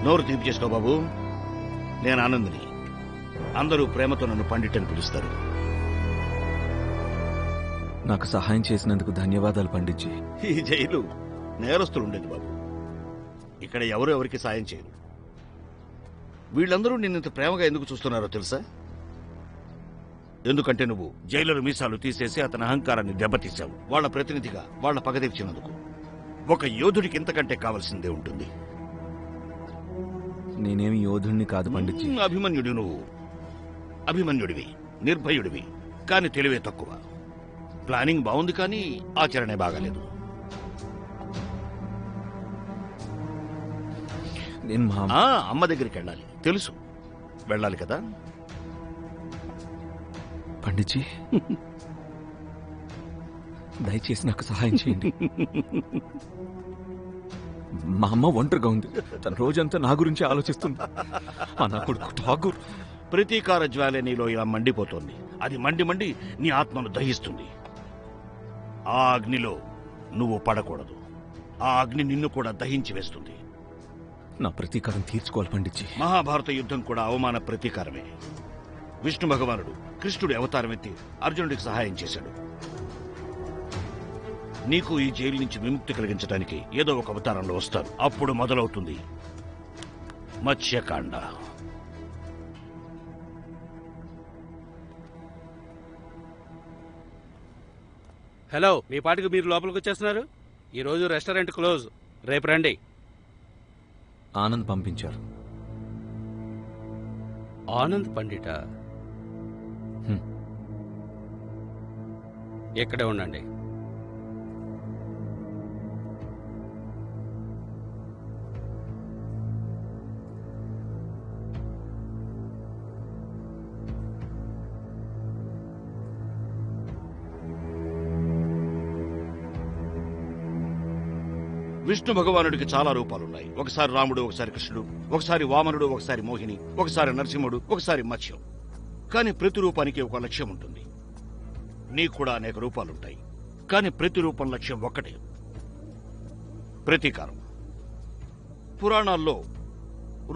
నోరు తీపి చేసుకో బాబు. నేను ఆనందిని. అందరూ ప్రేమతో నన్ను పండిట్ అని పిలుస్తారు. నాకు సహాయం చేసినందుకు ధన్యవాదాలు పండిట్జీ. ఈ జైలు నేరస్తులు ఉండేది బాబు. ఇక్కడ ఎవరు ఎవరికి సాయం చేయరు. వీళ్ళందరూ నిన్నంత ప్రేమగా ఎందుకు చూస్తున్నారో తెలుసా? ఎందుకంటే నువ్వు జైలు మీసాలు తీసేసి అతని అహంకారాన్ని దెబ్బతీశావు. వాళ్ళ ప్రతినిధిగా వాళ్ళ పగ తీర్చినందుకు. ఒక యోధుడికి ఇంతకంటే కావాల్సిందే ఉంటుంది. నేనేమి యోధుడిని కాదు పండిట్జీ. అభిమన్యుడు నువ్వు. అభిమన్యుడివి, నిర్భయుడివి, కాని తెలివే తక్కువ. ప్లానింగ్ బాగుంది కానీ ఆచరణే బాగాలేదు. నేను అమ్మ దగ్గరికి వెళ్ళాలి, తెలుసు. వెళ్ళాలి కదా పండిట్జీ. దయచేసి నాకు సహాయం చేయండి. మా అమ్మ ఒంటరిగా ఉంది. తన రోజంతా నా గురించి ఆలోచిస్తుంది. నా కొడుకు ఠాగూర్. ప్రతీకార జ్వాల నీలో ఇలా మండిపోతోంది. అది మండి మండి నీ ఆత్మను దహిస్తుంది. ఆ అగ్నిలో నువ్వు పడకూడదు. ఆ అగ్ని నిన్ను కూడా దహించి వేస్తుంది. నా ప్రతీకారం తీర్చుకోవాలి పండిట్జీ. మహాభారత యుద్ధం కూడా అవమాన ప్రతీకారమే. విష్ణు భగవానుడు కృష్ణుడి అవతారం ఎత్తి అర్జునుడికి సహాయం చేశాడు. నీకు ఈ జైలు నుంచి విముక్తి కలిగించడానికి ఏదో ఒక అవతారంలో వస్తారు. అప్పుడు మొదలవుతుంది మత్స్యకాండ. హలో, మీ పాటికి మీరు లోపలికి వచ్చేస్తున్నారు? ఈరోజు రెస్టారెంట్ క్లోజ్. రేపు రండి. ఆనంద్ పంపించారు. ఆనంద్ పండిట ఇక్కడే ఉండండి. విష్ణు భగవానుడికి చాలా రూపాలున్నాయి. ఒకసారి రాముడు, ఒకసారి కృష్ణుడు, ఒకసారి వామనుడు, ఒకసారి మోహిని, ఒకసారి నరసింహుడు, ఒకసారి మత్స్యం. కానీ ప్రతి రూపానికి ఒక లక్ష్యం ఉంటుంది. నీకు కూడా అనేక రూపాలుంటాయి. కానీ ప్రతి రూపం లక్ష్యం ఒక్కటే, ప్రతీకారం. పురాణాల్లో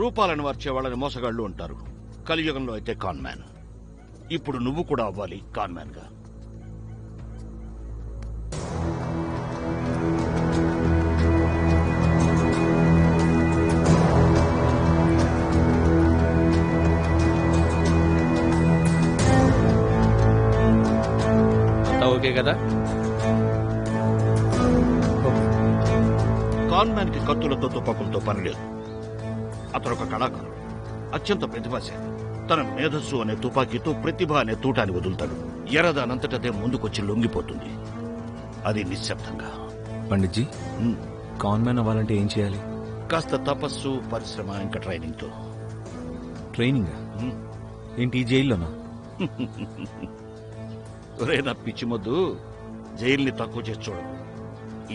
రూపాలను మార్చే వాళ్ళని మోసగాళ్లు అంటారు. కలియుగంలో అయితే కాన్మ్యాన్. ఇప్పుడు నువ్వు కూడా అవ్వాలి కాన్మ్యాన్ గా. ఓకే కదా? కాన్మ్యాన్ కి కత్తులతో తుపాకులతో పనిలేదు. అతను ఒక కళాకారుడు, అత్యంత ప్రతిభాశాలి. తన మేధస్సు అనే తుపాకీతో ప్రతిభ అనే తూటాన్ని వదులుతాడు. ఎరదానంతటదే ముందుకొచ్చి లొంగిపోతుంది. అది నిశ్శబ్దంగా. పండిట్జీ, కాన్మ్యాన్ అవ్వాలంటే ఏం చేయాలి? కాస్త తపస్సు, పరిశ్రమ, ఇంకా ట్రైనింగ్ తో. ట్రైనింగ్ ఏంటి? ఈ జైల్లోనా? నా పిచ్చి మొద్దు, జైల్ని తక్కువ చేసి చూడదు.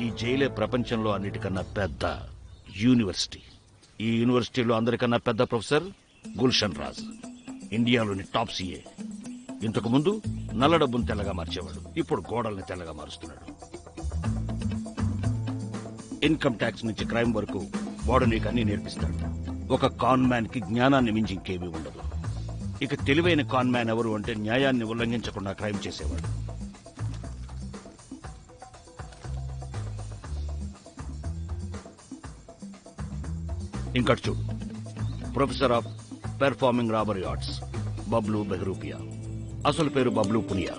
ఈ జైలే ప్రపంచంలో అన్నిటికన్నా పెద్ద యూనివర్సిటీ. ఈ యూనివర్సిటీలో అందరికన్నా పెద్ద ప్రొఫెసర్ గుల్షన్ రాజ్, ఇండియాలోని టాప్ సీఏ. ఇంతకు ముందు నల్ల డబ్బును తెల్లగా మార్చేవాడు, ఇప్పుడు గోడల్ని తెల్లగా మారుస్తున్నాడు. ఇన్కమ్ ట్యాక్స్ నుంచి క్రైమ్ వరకు వాడు నీకు అన్ని నేర్పిస్తాడు. ఒక కాన్మ్యాన్ కి జ్ఞానాన్ని మించి ఇంకేమీ ఉండదు. ఇక తెలివైన కాన్మ్యాన్ ఎవరు అంటే న్యాయాన్ని ఉల్లంఘించకుండా క్రైమ్ చేసేవాడు. ఇంకటి చూడు, professor of performing robbery arts Bablu Behrupiya. అసలు పేరు బబ్లు పునియా.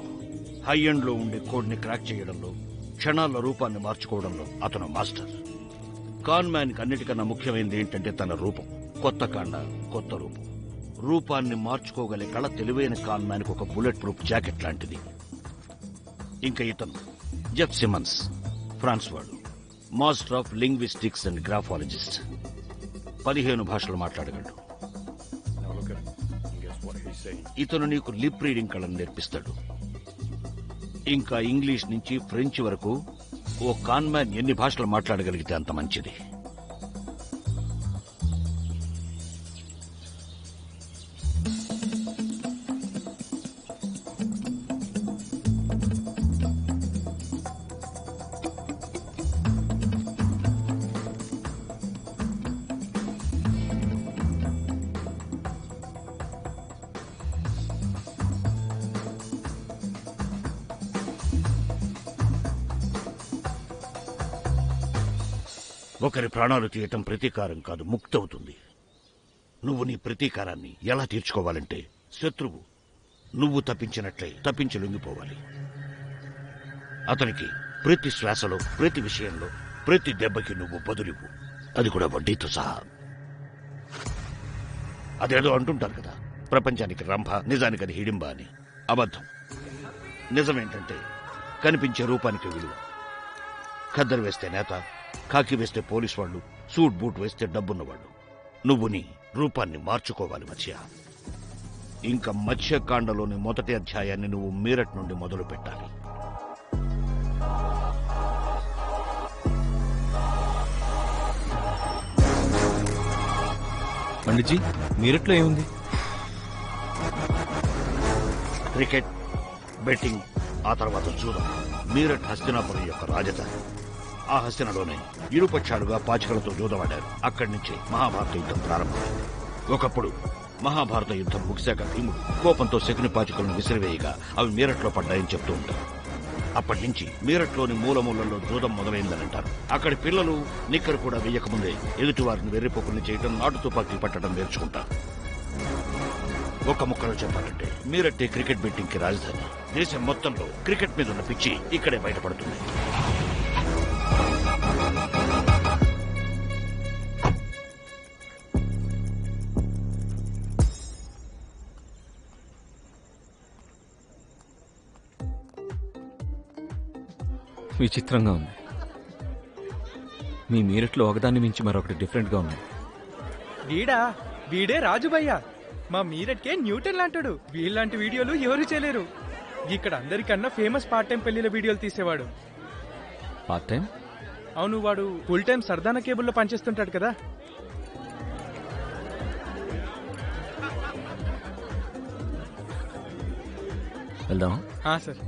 హై ఎండ్ లో ఉండే కోడ్ ని క్రాక్ చేయడంలో, క్షణాల్లో రూపాన్ని మార్చుకోవడంలో అతను మాస్టర్. కాన్మ్యాన్ కి అన్నిటికన్నా ముఖ్యమైనది ఏంటంటే తన రూపం. కొత్త కాండ, కొత్త రూపం. రూపాన్ని మార్చుకోగలే కళ తెలివైన కాన్మ్యాన్ కు ఒక బుల్లెట్ ప్రూఫ్ జాకెట్ లాంటిది. ఇంకా ఇతను జెఫ్ సిమన్స్, ఫ్రాన్స్ వాడు, master of linguistics and graphologist. 15 భాషలు మాట్లాడగలడు. ఇతను నీకు లిప్ రీడింగ్ కళను నేర్పిస్తాడు. ఇంకా ఇంగ్లీష్ నుంచి ఫ్రెంచ్ వరకు ఓ కాన్మ్యాన్ ఎన్ని భాషలు మాట్లాడగలిగితే అంత మంచిది. ఒకరి ప్రాణాలు తీయటం ప్రతీకారం కాదు, ముక్తవుతుంది. నువ్వు నీ ప్రతీకారాన్ని ఎలా తీర్చుకోవాలంటే శత్రువు నువ్వు తప్పించినట్లే తప్పించి లొంగిపోవాలి. అతనికి ప్రతి శ్వాసలో, ప్రతి విషయంలో, ప్రతి దెబ్బకి నువ్వు బదులివ్వు, అది కూడా వడ్డీతో సహా. అదేదో అంటుంటారు కదా, ప్రపంచానికి రంభ, నిజానికి అది హిడింబ అని. అబద్ధం. నిజమేంటంటే కనిపించే రూపానికి విలువ. ఖద్దరు వేస్తే నేత, కాకి వేస్తే పోలీసు వాళ్ళు, సూట్ బూట్ వేస్తే డబ్బున్నవాళ్ళు. నువ్వు నీ రూపాన్ని మార్చుకోవాలి మత్స్య. ఇంకా మత్స్యకాండలోని మొదటి అధ్యాయాన్ని నువ్వు మీరట్ నుండి మొదలు పెట్టాలి. పండిట్జీ, మీరట్లో ఏముంది? క్రికెట్, బెట్టింగ్, ఆ తర్వాత జూదం. మీరట్ హస్తినాపురం యొక్క రాజధాని. ఆ హస్తినలోనే ఇరుపక్షాలుగా పాచికలతో జూదమాడారు. అక్కడి నుంచి మహాభారత యుద్ధం ప్రారంభమైంది. ఒకప్పుడు మహాభారత యుద్ధం ముగిశాక భీముడు కోపంతో శకుని పాచికలను విసిరివేయగా అవి మీరట్లో పడ్డాయని చెప్తూ ఉంటారు. అప్పటి నుంచి మీరట్లోని మూలమూలల్లో జూదం మొదలైందనంటారు. అక్కడి పిల్లలు నిక్కరు కూడా వెయ్యకముందే ఎదుటివారిని వెర్రిపోకుల్ని చేయడం, నాటు తుపాకీ పట్టడం నేర్చుకుంటారు. ఒక ముక్కలో చెప్పాలంటే మీరట్టే క్రికెట్ బెట్టింగ్ కి రాజధాని. దేశం మొత్తంలో క్రికెట్ మీద ఉన్న పిచ్చి ఇక్కడే బయటపడుతుంది. విచిత్రంగా ఉంది. మీ మీరట్లో ఒకదాన్ని మించి మరొకటి డిఫరెంట్గా ఉంది. వీడే రాజుభయ్య. మా మీరట్కే న్యూటన్ లాంటాడు. వీళ్ళలాంటి వీడియోలు ఎవరు చేయలేరు. ఇక్కడ అందరికన్నా ఫేమస్ పార్ట్ టైం పెళ్లిల వీడియోలు తీసేవాడు. Part time? అవును, వాడు ఫుల్ టైం సర్దానా కేబుల్లో పనిచేస్తుంటాడు కదా. వెళ్దాం. సార్.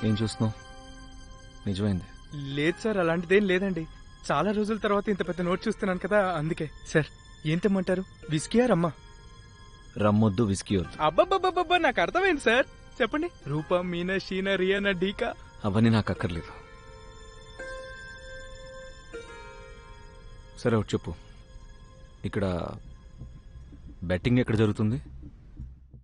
ఏం చూస్తున్నావు? నిజమైంది. లేదు సార్, అలాంటిదేం లేదండి. చాలా రోజుల తర్వాత ఇంత పెద్ద నోట్ చూస్తున్నాను కదా, అందుకే. సార్, ఏం తెమ్మంటారు? విస్కీయా రమ్మా? రమ్మొద్దు, విస్కీ వద్దు. అబ్బబ్బబ్బబ్బా, నాకు అర్థమైంది సార్. చెప్పండి. రూపా, మీనా, షీనా, రియానా, డీకా? అవన్నీ నాకు అక్కర్లేదు. సరే ఒకటి చెప్పు, ఇక్కడ బెట్టింగ్ ఎక్కడ జరుగుతుంది?